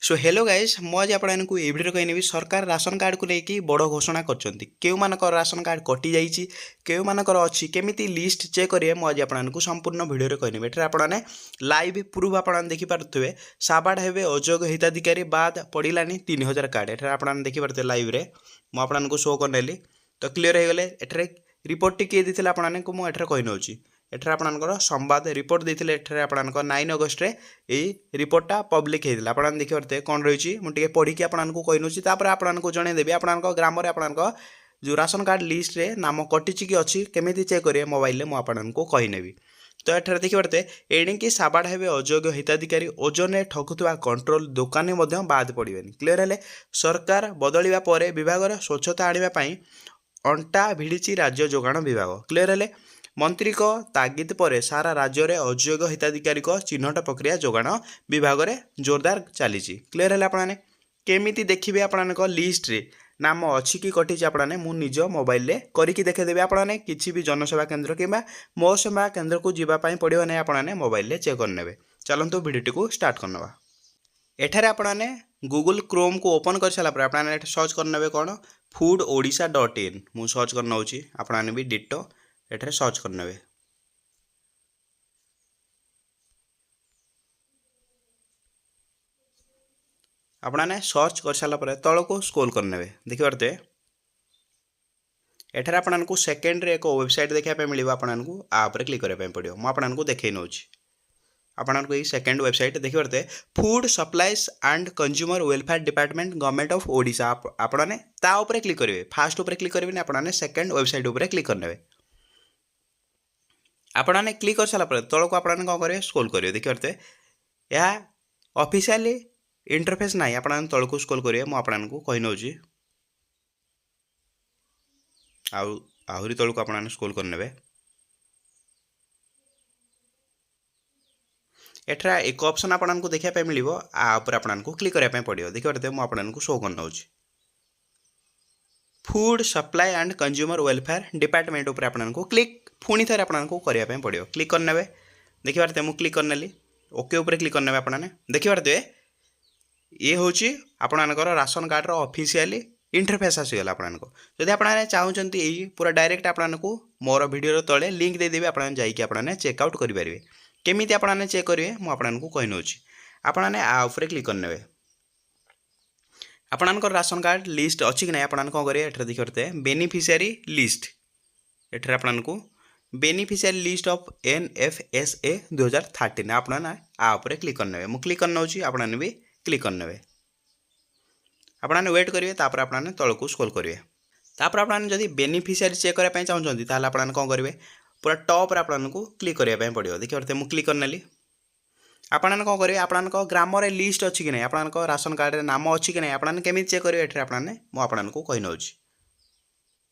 So hello guys मु आज आपको ये वीडियो कहनी सरकार राशन कार्ड को लेकिन बड़ घोषणा कर राशन कार्ड कटि जाइए केउमानकर अच्छी केमी लिस्ट चेक करेंगे मुझे आपको संपूर्ण वीडियो कहनी एठार आपने लाइव प्रूफ आप देखिपे साबाड़ हे अजोग हिताधिकारी बाद पड़ानी 3000 कार्ड एठार आपने देखिपे लाइव रे मुझे शो करनेली तो क्लीयर हो गले एठार रिपोर्ट किए देते आपको मुझे कही नौची एठार आपनकर संवाद रिपोर्ट देते एठार आपनकर 9 अगस्ट रे यही रिपोर्टा पब्लिक होता आप देखिए कौन रही मुझे पढ़ी आपको कही नौची आपको जनईदेवी आप ग्राम में जो राशन कार्ड लिस्ट रे नाम कटि कि अच्छी केमी चेक करेंगे मोबाइल मुझे कहीनेबी तो एठार देखिए एणिकी साबाड़ हे अयोग्य हिताधिकारी ओजन ठकुवा कंट्रोल दुकानी बाद पड़े क्लीयर है सरकार बदलवा विभाग स्वच्छता आने अंटा भिड़ी राज्य जोगाण विभाग क्लीयर है मंत्री को तागिद पर सारा राज्य में अयोग्य हिताधिकारी चिन्हट प्रक्रिया जोगाण विभाग में जोरदार चली क्लीयर है आपने केमी देखिए आपण लिस्ट रे नाम अच्छी कि कटि आपने मु निज मोबाइल रे करके देखेदेवी आपने किसी भी जनसेवा केन्द्र कि मो सेवा केन्द्र को जीवाई पड़ो नहीं आपने मोबाइल रे चेक करने चलतु भिडियो को स्टार्ट करना एठार आपने गूगल क्रोम को ओपन कर सारापर आपने सर्च करने कौन foododisha.in मु सर्च करना आपने भी डिटो एठार सर्च करने आपने सर्च कर सारापर तल को स्क्रॉल करने देखिए एठार आपको सेकेंड रे एक वेबसाइट देखा मिले आपको आप्रे क्लिक करने पड़ो मुझे देखे नौ आपको ये सेकेंड वेबसाइट देखिए food supplies and consumer welfare department government of Odisha आपने ताऊपर क्लिक करेंगे फास्ट उपर क्लिक करेंगे आपने सेकेंड वेबसाइट उपर क्लिक करने आपने क्लिक कर सारापर तौक आपने कौन करेंगे स्क्रॉल करेंगे देखिए यह ऑफिशियली इंटरफेस ना आपने तौक स्क्रॉल करेंगे मुझे कही नौ आहरी तौक आपने स्क्रॉल करने एठार एक ऑप्शन आपको देखा मिले आपर आपको क्लिक करने पड़ो देखिए मुझे शो करना food supply and consumer welfare department उपर आपको क्लिक पुणी थे आपको करने पड़ो क्लिक करने देखिए मुझे क्लिक करनेली ओके उपर क्लिक करने आपने देखिए ये हूँ आपणकर राशन कार्ड ऑफिशियली इंटरफेस आसीगला आपको जदि आपने चाहते यही पूरा डायरेक्ट आपको मोर वीडियो तले लिंक देदेवी आपने जाइए चेकआउट करेंगे केमी आपने चेक करेंगे मुझे कही नौ आपने आउे क्लिक करने आपणकर राशन कार्ड लिस्ट अच्छी कि ना आपने कौन करेंगे एठार देखिए बेनिफिशियरी लिस्ट एठार आपको बेनिफिशियरी लिस्ट ऑफ NFSA 2013 आपने आउे क्लिक करने मुझे क्लिक करना आपने भी क्लिक करने आपने वेट करेंगे तापर आपने तौक स्क्रॉल करेंगे तापर आपने जब बेनिफिशियरी चेक करने चाहते आपने कौन करेंगे पूरा टॉप आपको क्लिक करने पड़ो देखिए मुझे क्लिक करनेली आपने कौन करेंगे आपको ग्राम रे लिस्ट अच्छी कि ना आपको राशन कार्ड रे नाम अच्छी कि ना आपने केमी चेक करेंगे एठार आपने मुझे कही नौ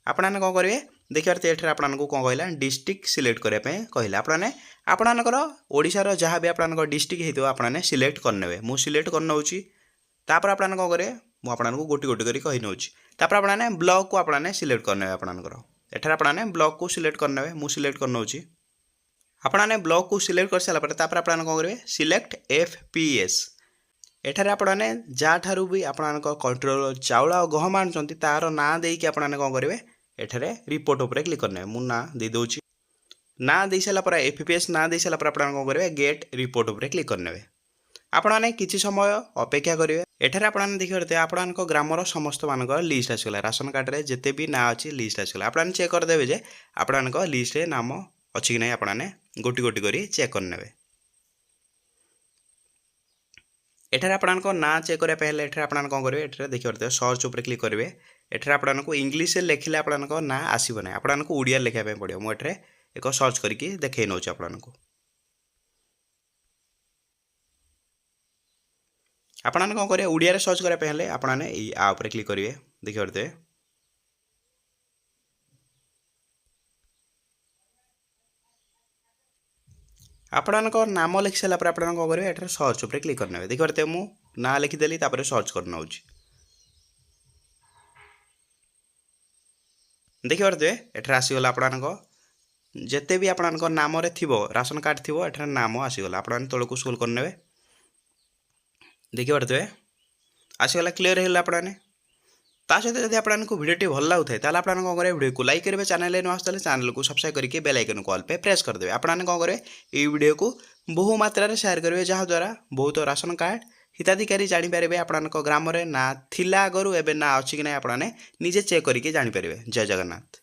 आपने कौन करेंगे देखिए एठार आपको कौन कहला डिस्ट्रिक्ट सिलेक्ट करने कहला आपने आपणकर ओडिशार जहाँ भी आपको डिस्ट्रिक्ट होता आपने सिलेक्ट करने मुझे सिलेक्ट करना तापर आपने कौन करेंगे मुझे गोटी गोटी कर कही नौ तापर आपने ब्लॉक को आपने सिलेक्ट करने आपणकर एठार आपने ब्लॉक को सिलेक्ट करने मुझे सिलेक्ट करना आपने ब्लॉक को सिलेक्ट कर सारापर तापर आपने कौन करेंगे सिलेक्ट FPS एठार आपने जहाँ ठारू भी आपन कंट्रोल चाउल और गहम आणुचंती तार ना देकी आपने कौन करेंगे एठार रिपोर्ट उपर क्लिक करने मु ना दे दूची ना दे सारापर FPS ना दे सारापर आपन कौन करेंगे गेट रिपोर्ट उपर क्लिक करने आपने किसी समय अपेक्षा करेंगे एठार आपने देखिए आपन ग्रामर समस्त मान लिस्ट आसगला राशन कार्ड रे जिते भी ना अच्छी लिस्ट आसगला आपने चेक करदे जे आपन लिस्ट रे नाम अच्छी कि ना आपने गोटी गोटी करी चेक करने एठार आपन ना चेक करने पहले एठार आपन कौन करेंगे एठार देखिए सर्च उपर क्लिक करेंगे एठार आपको इंग्लीश लिखिले आपन ना आसब ना आपको ओडिया लिखापी पड़ो मुझे एक सर्च करके देखे नौ आपको आपने कौन करेंगे ओडिया सर्च करने पहले आपने आउे क्लिक करेंगे देखिए आपन नाम लिखि सारापर आप कौन करेंगे एठार सर्च उपर क्लिक करने देखिए मुझे ना लिखिदेली सर्च करना देखिए एठार आसीगला आपन जिते भी आपन नाम थी राशन कार्ड थी एठार नाम आसीगला आपने तौक स्क्रॉल करने देखिए आसीगला क्लीयर है आपने ता सहित जब आपको वीडियो भल लगुए तो आपने कौन करेंगे वीडियो को लाइक करेंगे चैनल नु आसते चैनल को सब्सक्राइब करके बेल आइकन कॉल पे प्रेस कर देवे आपने कौन करेंगे ये वीडियो को बहु मात्रा रे शेयर करेंगे जहाँद्वारा बहुत राशन कार्ड हिताधिकारी जानीपारे आपण ग्राम ना थिला आगु एवं ना अच्छी कि ना आपने निजे चेक करके जानीपारे। जय जगन्नाथ।